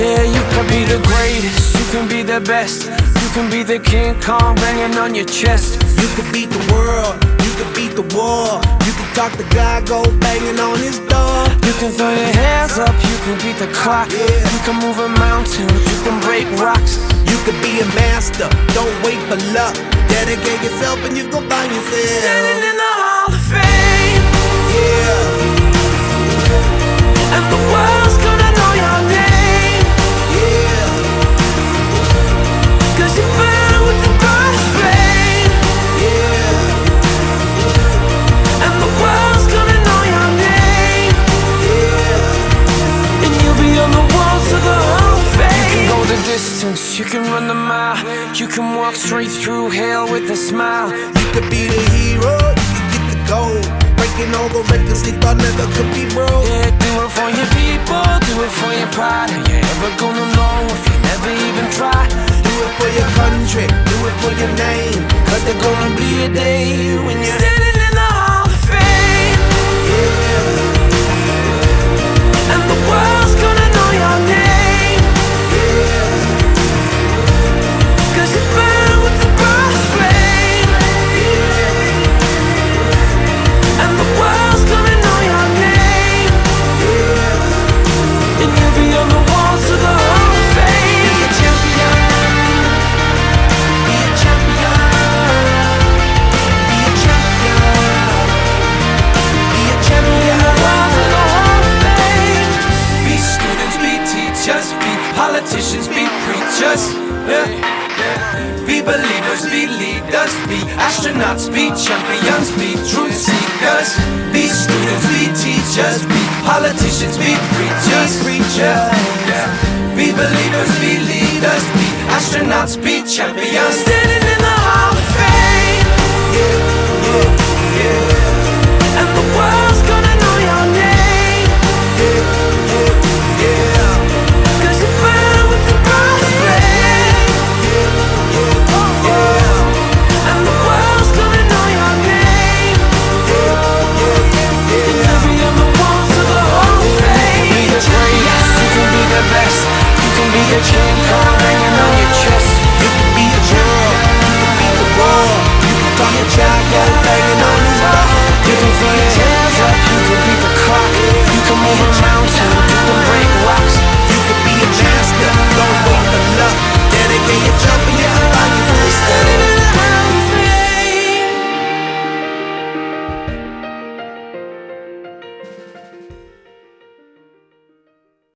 Yeah, you can be the greatest, you can be the best, you can be the King Kong banging on your chest. You could beat the world, you could beat the war. You can talk to God, go banging on his door. You can throw your hands up, you can beat the clock. You can move a mountain, you can break rocks. You could be a master, don't wait for luck. Dedicate yourself and you gon' find yourself Standing in the Hall of Fame. Yeah, And the world's gonna know your name. yeah, 'Cause you burn with the brightest flame. yeah, And the world's gonna know your name. yeah. And you'll be on the walls of the Hall of Fame. You can go the distance, you can run the mile. You can walk straight through hell with a smile. You could be the hero, you could get the gold. Breaking all the records they thought never could be broke. Yeah, do it for your people, do it for your pride. Are you ever gonna know if you never even try? Do it for your country, do it for your name. 'Cause there's gonna be a day when you're Standing in the Hall of Fame. And the world's gonna know your name. 'Cause you burn with the brightest flame. And the world's gonna know your name. And you'll be on the walls of the Hall of Fame. Be a champion. Be a champion. Be a champion. Be a champion. On the walls of the Hall of Fame. Be students, be teachers, be politicians, be preachers. Yeah. Be believers, be leaders, be astronauts, be champions, be truth seekers. Be students, be teachers, be politicians, be preachers. Yeah. Be believers, be leaders, be astronauts, be champions. Standing